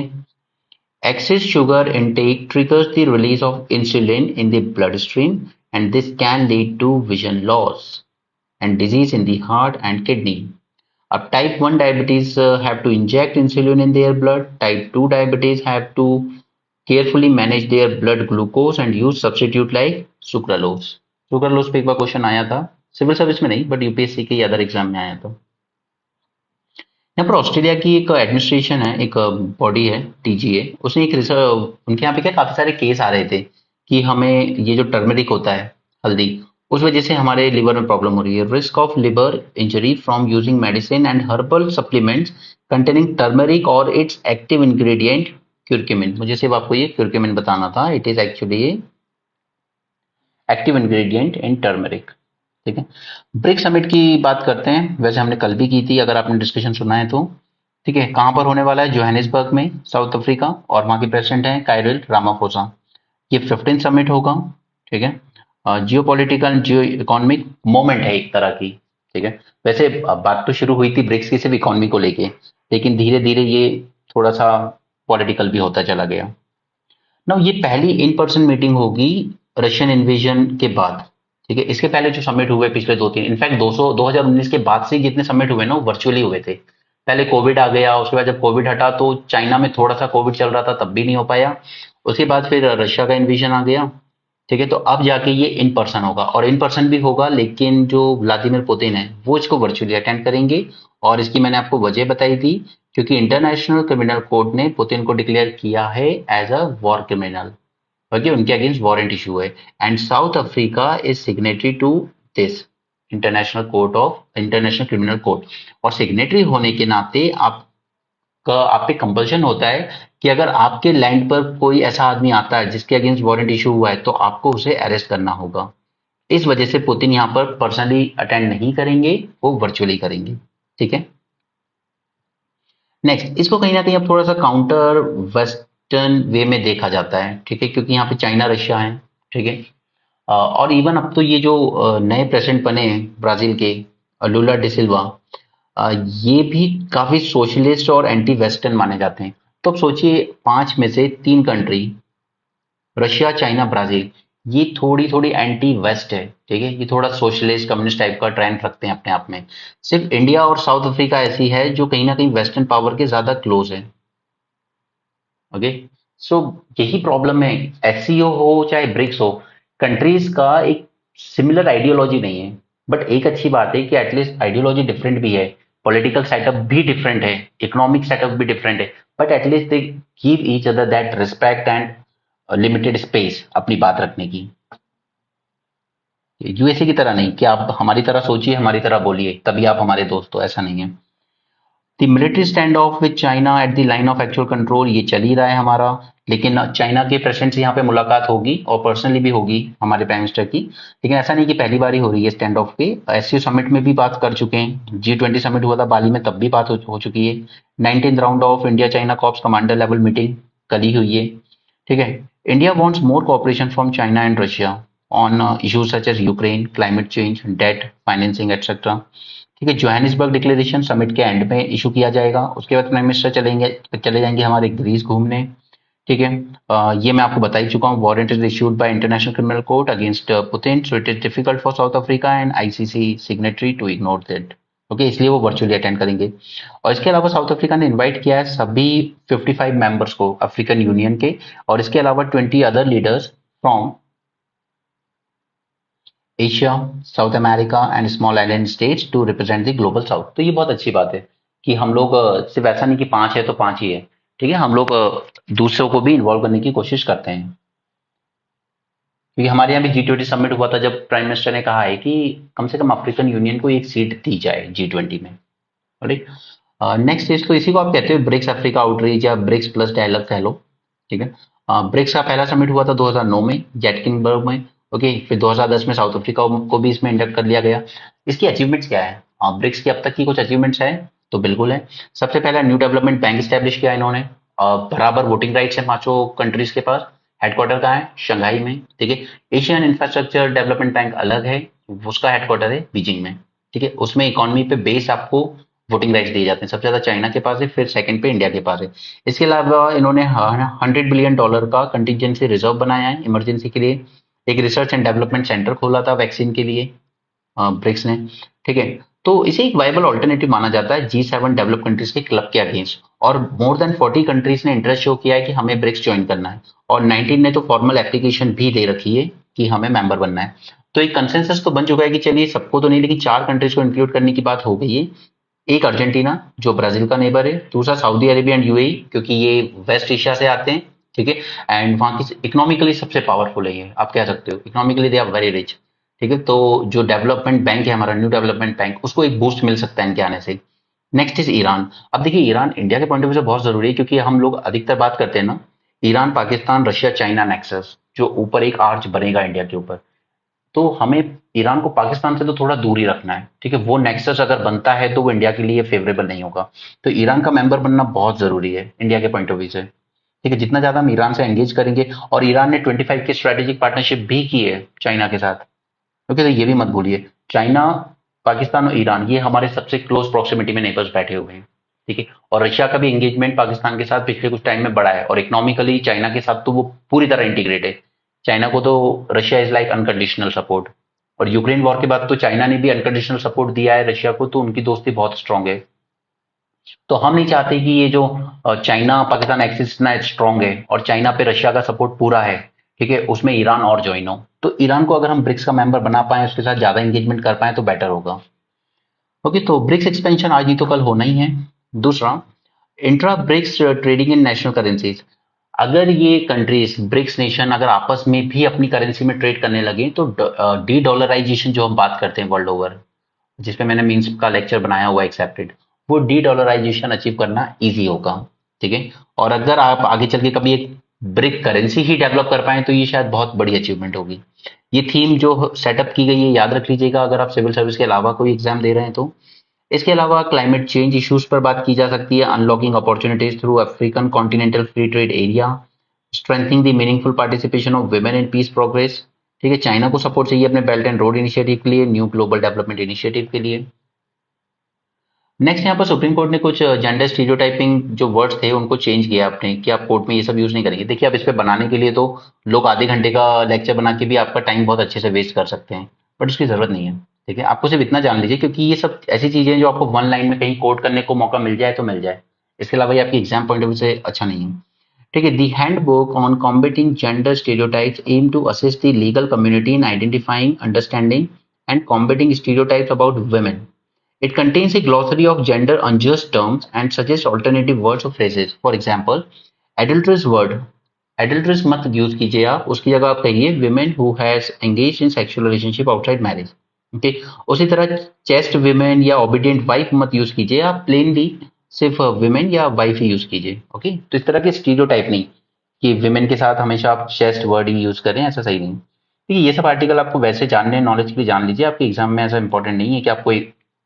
excess sugar intake triggers the release of insulin in the bloodstream and this can lead to vision loss and disease in the heart and kidney. अब type 1 diabetes have to inject insulin in their blood. Type 2 diabetes have to carefully manage their blood glucose and use substitute like sucralose. Sucralose पे एक बार question आया था, civil service में नहीं but UPSC के other exam में आया था। यहाँ पर ऑस्ट्रेलिया की एक एडमिनिस्ट्रेशन है, एक बॉडी है टीजीए, उसने एक रिसर्च, उनके यहाँ पे क्या काफी सारे केस आ रहे थे कि हमें ये जो टर्मरिक होता है, हल्दी, उस वजह से हमारे लिवर में प्रॉब्लम हो रही है। Risk of liver injury from using medicine and herbal supplements containing turmeric और इट्स एक्टिव इंग्रेडिएंट क्यूरक्यूमिन। मुझे सिर्फ आपको ये क्यूरक्यूमिन बताना था, it is actually active ingredient in turmeric. ठीक है, ब्रिक समिट की बात करते हैं। वैसे हमने कल भी की थी, अगर आपने डिस्कशन सुना है तो। ठीक है, कहां पर होने वाला है? जोहानिसबर्ग में, साउथ अफ्रीका, और वहां के प्रेसिडेंट हैं काइरिल रामाफोसा। ये 15 समिट होगा। ठीक है, जियो पॉलिटिकल जियो इकोनॉमिक मोमेंट है एक तरह की। ठीक है, वैसे बात तो शुरू हुई थी ब्रिक्स की सिर्फ इकोनॉमी को लेके, लेकिन धीरे धीरे ये थोड़ा सा पॉलिटिकल भी होता चला गया। ना ये पहली इन पर्सन मीटिंग होगी रशियन इन्वेजन के बाद। ठीक है, इसके पहले जो समिट हुए पिछले 2-3, इनफैक्ट 2019 के बाद से जितने समिट हुए ना वो वर्चुअली हुए थे। पहले कोविड आ गया, उसके बाद जब कोविड हटा तो चाइना में थोड़ा सा कोविड चल रहा था, तब भी नहीं हो पाया। उसके बाद फिर रशिया का इन्वेजन आ गया। ठीक है, तो अब जाके ये इन पर्सन होगा, और इन पर्सन भी होगा, लेकिन जो व्लादिमीर पुतिन है वो इसको वर्चुअली अटेंड करेंगे। और इसकी मैंने आपको वजह बताई थी, क्योंकि इंटरनेशनल क्रिमिनल कोर्ट ने पुतिन को डिक्लेयर किया है as a war criminal. Okay, उनके अगेंस्ट वारंट इशू है, and south Africa is signatory to this international criminal court. और सिग्नेटरी होने के नाते आप पे कंपल्शन होता है कि अगर आपके लैंड पर कोई ऐसा आदमी आता है जिसके अगेंस्ट वारंट इशू हुआ है, तो आपको उसे अरेस्ट करना होगा। इस वजह से पुतिन यहाँ पर पर्सनली अटेंड नहीं करेंगे, वो वर्चुअली करेंगे। ठीक है, नेक्स्ट, इसको कहीं ना कहीं अब थोड़ा सा काउंटर वेस्टर्न वे में देखा जाता है। ठीक है, क्योंकि यहाँ पे चाइना रशिया है। ठीक है, और इवन अब तो ये जो नए प्रेसिडेंट बने हैं ब्राजील के, लुला डिसिल्वा, ये भी काफी सोशलिस्ट और एंटी वेस्टर्न माने जाते हैं। तो अब सोचिए, 5 में से 3 कंट्री, रशिया, चाइना, ब्राजील, ये थोड़ी थोड़ी एंटी वेस्ट है। ठीक है, ये थोड़ा सोशलिस्ट कम्युनिस्ट टाइप का ट्रेंड रखते हैं अपने आप में। सिर्फ इंडिया और साउथ अफ्रीका ऐसी है जो कहीं ना कहीं वेस्टर्न पावर के ज्यादा क्लोज है। ओके, सो यही प्रॉब्लम है। एससीओ हो चाहे ब्रिक्स हो, कंट्रीज का एक सिमिलर आइडियोलॉजी नहीं है। बट एक अच्छी बात है कि एटलीस्ट आइडियोलॉजी डिफरेंट भी है, पॉलिटिकल सेटअप भी डिफरेंट है, इकोनॉमिक सेटअप भी डिफरेंट है, but at least they give each other that respect and limited space अपनी बात रखने की। यूएसए की तरह नहीं कि आप हमारी तरह सोचिए, हमारी तरह बोलिए, तभी आप हमारे दोस्त हो, ऐसा नहीं है। The military stand of with China at the line of actual control, ये चल ही रहा है हमारा। लेकिन चाइना के प्रेसिडेंट से यहाँ पे मुलाकात होगी, और पर्सनली भी होगी हमारे प्राइम मिनिस्टर की। लेकिन ऐसा नहीं कि पहली बार ही हो रही है स्टैंड ऑफ पे, एससीओ समिट में भी बात कर चुके हैं, G20 समिट हुआ था बाली में, तब भी बात हो चुकी है। 19th round of India China corps commander level meeting कल ही हुई है। ठीक है, India wants more cooperation from China and Russia on issues such as Ukraine, climate change, debt, financing etcetera. ठीक है, जोहानिसबर्ग डिक्लेरेशन समिट के एंड में इशू किया जाएगा। उसके बाद प्राइम मिनिस्टर चले जाएंगे हमारे ग्रीस घूमने। ठीक है, ये मैं आपको बता ही चुका हूँ, warrant is issued by international criminal court against Putin, so it is difficult for south Africa and ICC signatory to ignore that. Okay, इसलिए वो वर्चुअली अटेंड करेंगे। और इसके अलावा साउथ अफ्रीका ने इनवाइट किया है सभी 55 मेंबर्स को अफ्रीकन यूनियन के, और इसके अलावा 20 other leaders from Asia, south America and small island states to represent the global south. तो ये बहुत अच्छी बात है कि हम लोग सिर्फ ऐसा नहीं कि 5 है तो 5 ही है। ठीक है, हम लोग दूसरों को भी इन्वॉल्व करने की कोशिश करते हैं। क्योंकि हमारे यहाँ भी G20 समिट हुआ था, जब प्राइम मिनिस्टर ने कहा है कि कम से कम अफ्रीकन यूनियन को एक सीट दी जाए G20 में। राइट, नेक्स्ट स्टेज तो इसी को आप कहते हो ब्रिक्स अफ्रीका आउटरीच या ब्रिक्स प्लस डायलॉग कह लो। ठीक है, ब्रिक्स का पहला समिट हुआ था 2009 में जैटकिनबर्ग में। ओके, फिर 2010 में साउथ अफ्रीका को भी इसमें इंडक्ट कर लिया गया। इसकी अचीवमेंट्स क्या है? ब्रिक्स की अब तक की कुछ अचीवमेंट्स है तो बिल्कुल है। सबसे पहला न्यू डेवलपमेंट बैंक स्टैब्लिश किया इन्होंने। बराबर वोटिंग राइट्स है पांचों कंट्रीज के पास। हेडक्वार्टर कहाँ है? शंघाई में। ठीक है, एशियन इंफ्रास्ट्रक्चर डेवलपमेंट बैंक अलग है, उसका हेडक्वार्टर है बीजिंग में। ठीक है, उसमें इकोनॉमी पे बेस आपको वोटिंग राइट्स दिए जाते हैं। सबसे ज्यादा चाइना के पास है, फिर सेकंड पे इंडिया के पास है। इसके अलावा इन्होंने $100 बिलियन का कंटीजेंसी रिजर्व बनाया है इमरजेंसी के लिए। एक रिसर्च एंड डेवलपमेंट सेंटर खोला था वैक्सीन के लिए ब्रिक्स ने। ठीक है, तो इसे एक वाइबल ऑल्टरनेटिव माना जाता है G7 डेवलप कंट्रीज के क्लब के अगेंस्ट। और मोर देन 40 कंट्रीज ने इंटरेस्ट शो किया है कि हमें ब्रिक्स ज्वाइन करना है, और 19 ने तो फॉर्मल एप्लीकेशन भी दे रखी है कि हमें मेंबर बनना है। तो एक कंसेंसस तो बन चुका है कि चलिए सबको तो नहीं, लेकिन 4 कंट्रीज को इंक्लूड करने की बात हो गई है। एक अर्जेंटीना जो ब्राजील का नेबर है, दूसरा सऊदी अरेबिया एंड यूएई क्योंकि ये वेस्ट एशिया से आते हैं। ठीक है, एंड वहां की इकोनॉमिकली सबसे पावरफुल है ये, आप कह सकते हो economically they are very rich. ठीक है, तो जो डेवलपमेंट बैंक है हमारा, न्यू डेवलपमेंट बैंक, उसको एक बूस्ट मिल सकता है इनके आने से। Next is Iran. अब देखिए ईरान इंडिया के पॉइंट ऑफ व्यू से बहुत जरूरी है, क्योंकि हम लोग अधिकतर बात करते हैं ना Iran, Pakistan, Russia, China nexus, जो ऊपर एक आर्च बनेगा इंडिया के ऊपर। तो हमें ईरान को पाकिस्तान से तो थोड़ा दूर ही रखना है, ठीक है। वो नेक्सस अगर बनता है तो वो इंडिया के लिए फेवरेबल नहीं होगा। तो ईरान का मेंबर बनना बहुत जरूरी है इंडिया के पॉइंट ऑफ व्यू से, ठीक है। जितना ज्यादा हम ईरान से एंगेज करेंगे, और ईरान ने 25 की स्ट्रेटेजिक पार्टनरशिप भी की है चाइना के साथ, ओके। तो ये भी मत भूलिए, चाइना, पाकिस्तान और ईरान ये हमारे सबसे क्लोज प्रॉक्सिमिटी में नेबर्स बैठे हुए हैं, ठीक है। और रशिया का भी एंगेजमेंट पाकिस्तान के साथ पिछले कुछ टाइम में बढ़ा है, और इकोनॉमिकली चाइना के साथ तो वो पूरी तरह इंटीग्रेट है। चाइना को तो Russia is like unconditional support. और यूक्रेन वॉर के बाद तो चाइना ने भी अनकंडीशनल सपोर्ट दिया है रशिया को, तो उनकी दोस्ती बहुत स्ट्रांग है। तो हम नहीं चाहते कि ये जो चाइना पाकिस्तान एक्सिस इतना स्ट्रांग है और चाइना पे रशिया का सपोर्ट पूरा है, ठीक है, उसमें ईरान और ज्वाइन हो। तो ईरान को अगर हम ब्रिक्स का मेंबर बना पाए, उसके साथ ज्यादा एंगेजमेंट कर पाए तो बेटर होगा। ओके, तो ब्रिक्स एक्सपेंशन आज नहीं तो कल होना ही है। दूसरा, intra BRICS trading in national currencies. अगर ये कंट्रीज ब्रिक्स नेशन अगर आपस में भी अपनी करेंसी में ट्रेड करने लगे, तो डी डॉलराइजेशन जो हम बात करते हैं वर्ल्ड ओवर, जिसपे मैंने मीन्स का लेक्चर बनाया हुआ एक्सेप्टेड, वो डी डॉलराइजेशन अचीव करना इजी होगा, ठीक है। और अगर आप आगे चल के कभी एक ब्रिक करेंसी ही डेवलप कर पाए तो ये शायद बहुत बड़ी अचीवमेंट होगी। ये थीम जो सेटअप की गई है याद रख लीजिएगा, अगर आप सिविल सर्विस के अलावा कोई एग्जाम दे रहे हैं तो। इसके अलावा क्लाइमेट चेंज इश्यूज पर बात की जा सकती है, unlocking opportunities through African continental free trade area, strengthening the meaningful participation of women in peace progress, ठीक है। चाइना को सपोर्ट चाहिए अपने बेल्ट एंड रोड इनिशिएटिव के लिए, न्यू ग्लोबल डेवलपमेंट इनिशिएटिव के लिए। नेक्स्ट यहाँ पर सुप्रीम कोर्ट ने कुछ जेंडर स्टीरियोटाइपिंग जो वर्ड्स थे उनको चेंज किया आपने, कि आप कोर्ट में ये सब यूज नहीं करेंगे। देखिए, अब इस पे बनाने के लिए तो लोग आधे घंटे का लेक्चर बना के भी आपका टाइम बहुत अच्छे से वेस्ट कर सकते हैं, बट उसकी जरूरत नहीं है, ठीक है। आपको सिर्फ इतना जान लीजिए, क्योंकि ये सब ऐसी चीजें हैं जो आपको वन लाइन में कहीं कोट करने को मौका मिल जाए तो मिल जाए, इसके अलावा ये आपकी एग्जाम पॉइंट ऑफ व्यू से अच्छा नहीं है, ठीक है। The handbook on combating gender stereotypes aim to assist the legal community in identifying, understanding and combating stereotypes about women. It contains a glossary of gender unjust terms and suggests alternative words or phrases. For example, adulterous word. Adulterous मत use कीजिए आप, उसकी जगह आप कहिए women who has engaged in sexual relationship outside marriage. Okay, उसी तरह chest women या obedient wife मत यूज कीजिए आप, plainly सिर्फ women या wife ही यूज कीजिए। ओके, तो इस तरह के स्टीरियोटाइप नहीं कि women के साथ हमेशा आप चेस्ट वर्ड ही यूज करें, ऐसा सही नहीं। ठीक है, ये सब आर्टिकल आपको वैसे जानने, नॉलेज के लिए जान लीजिए, आपके एग्जाम में ऐसा इंपॉर्टेंट नहीं है कि आपको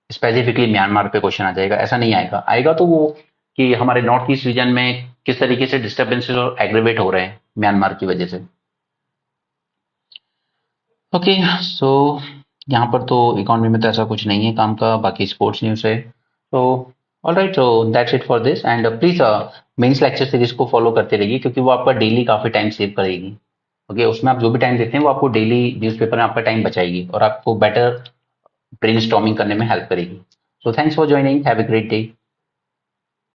स्पेसिफिकली म्यांमार पे क्वेश्चन आ जाएगा, ऐसा नहीं आएगा। आएगा तो वो कि हमारे नॉर्थ ईस्ट रीजन में किस तरीके से डिस्टर्बेंसेस और एग्रीवेट हो रहे हैं म्यांमार की वजह से। ओके, सो यहाँ पर तो इकोनॉमी में तो ऐसा कुछ नहीं है काम का, बाकी स्पोर्ट्स न्यूज़ है। तो all right, so that's it for this, and please mains lecture series को फॉलो करते रहिए, क्योंकि वो आपका डेली काफी टाइम सेव करेगी। ओके, उसमें आप जो भी टाइम देते हैं वो आपको डेली न्यूज़पेपर में आपका टाइम बचाएगी और आपको बेटर ब्रेन करने में हेल्प करेगी। So thanks for joining. Have a great day.